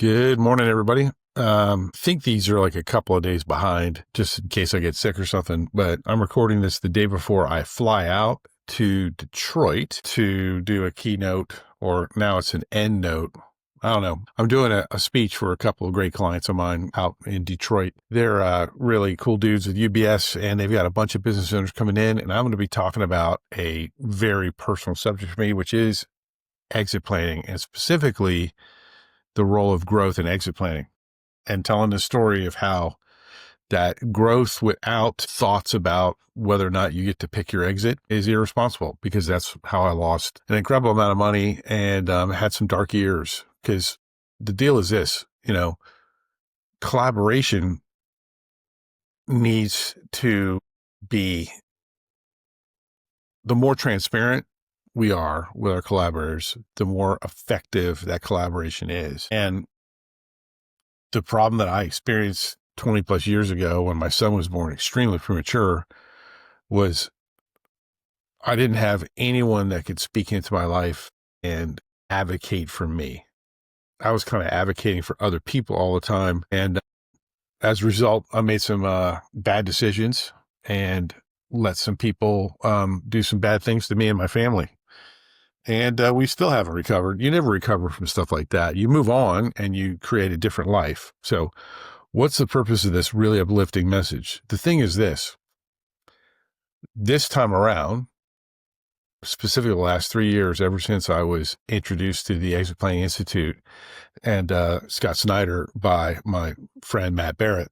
Good morning, everybody. Think these are like a couple of days behind, just in case I get sick or something, but I'm recording this the day before I fly out to Detroit to do a keynote, or now it's an end note. I don't know. I'm doing a speech for a couple of great clients of mine out in Detroit. They're really cool dudes at UBS, and they've got a bunch of business owners coming in, and I'm going to be talking about a very personal subject for me, which is exit planning, and specifically the role of growth in exit planning, and telling the story of how that growth without thoughts about whether or not you get to pick your exit is irresponsible, because that's how I lost an incredible amount of money and had some dark years. Because the deal is this, collaboration needs to be, the more transparent we are with our collaborators, the more effective that collaboration is. And the problem that I experienced 20 plus years ago when my son was born extremely premature was I didn't have anyone that could speak into my life and advocate for me. I was kind of advocating for other people all the time. And as a result, I made some bad decisions and let some people do some bad things to me and my family. And we still haven't recovered. You never recover from stuff like that. You move on and you create a different life. So what's the purpose of this really uplifting message? The thing is this time around, specifically the last 3 years, ever since I was introduced to the Exit Planning Institute and Scott Snyder by my friend Matt Barrett,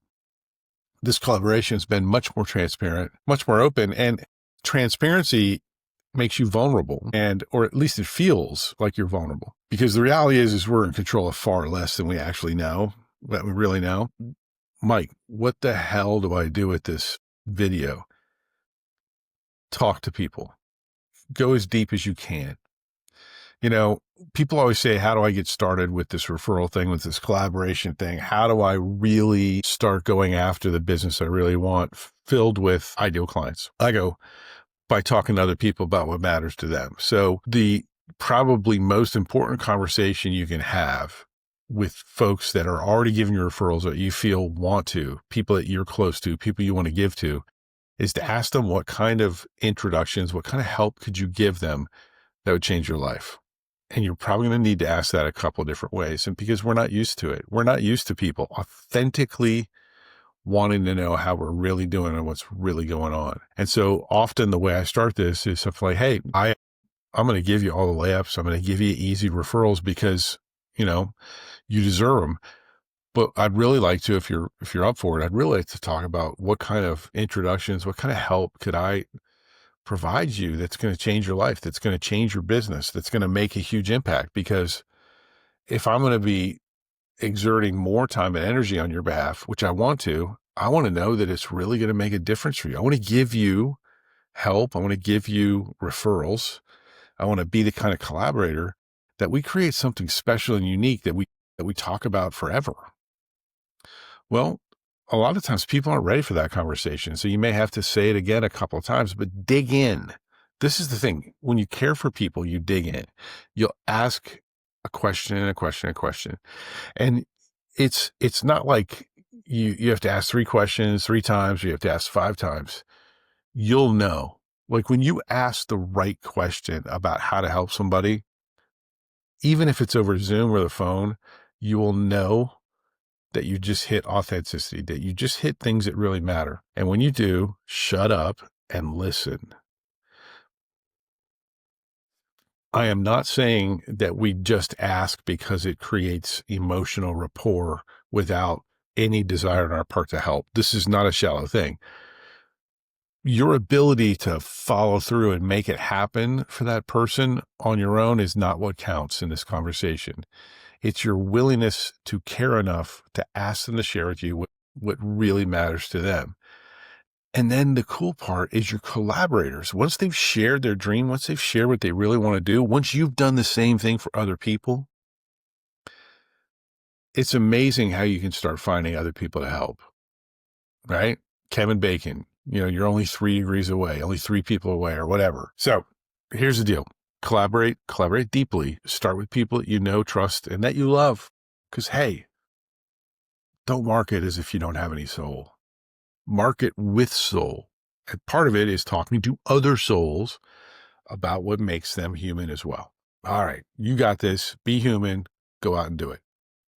this collaboration has been much more transparent, much more open, and transparency makes you vulnerable, or at least it feels like you're vulnerable, because the reality is we're in control of far less than we actually know, that we really know. Mike, what the hell do I do with this video? Talk to people. Go as deep as you can. People always say, how do I get started with this referral thing, with this collaboration thing? How do I really start going after the business I really want, filled with ideal clients? I go, by talking to other people about what matters to them. So the probably most important conversation you can have with folks that are already giving you referrals that you feel want to, people that you're close to, people you want to give to, is to ask them what kind of introductions, what kind of help could you give them that would change your life? And you're probably going to need to ask that a couple of different ways. And because we're not used to it, we're not used to people authentically wanting to know how we're really doing and what's really going on. And so often the way I start this is something like, hey, I'm going to give you all the layups. I'm going to give you easy referrals because, you deserve them. But I'd really like to, if you're up for it, I'd really like to talk about what kind of introductions, what kind of help could I provide you that's going to change your life, that's going to change your business, that's going to make a huge impact. Because if I'm going to be exerting more time and energy on your behalf, which I want to know that it's really going to make a difference for you. I want to give you help. I want to give you referrals. I want to be the kind of collaborator that we create something special and unique that we talk about forever. Well, a lot of times people aren't ready for that conversation. So you may have to say it again a couple of times, but dig in. This is the thing. When you care for people, you dig in. You'll ask a question and a question and a question. And it's not like you have to ask 3 questions 3 times, or you have to ask 5 times. You'll know. Like when you ask the right question about how to help somebody, even if it's over Zoom or the phone, you will know that you just hit authenticity, that you just hit things that really matter. And when you do, shut up and listen. I am not saying that we just ask because it creates emotional rapport without any desire on our part to help. This is not a shallow thing. Your ability to follow through and make it happen for that person on your own is not what counts in this conversation. It's your willingness to care enough to ask them to share with you what really matters to them. And then the cool part is your collaborators. Once they've shared their dream, once they've shared what they really want to do, once you've done the same thing for other people, it's amazing how you can start finding other people to help, right? Kevin Bacon, you're only 3 degrees away, only 3 people away, or whatever. So here's the deal. Collaborate deeply. Start with people that you know, trust, and that you love. Because, hey, don't market as if you don't have any soul. Market with soul. And part of it is talking to other souls about what makes them human as well. All right, you got this. Be human. Go out and do it.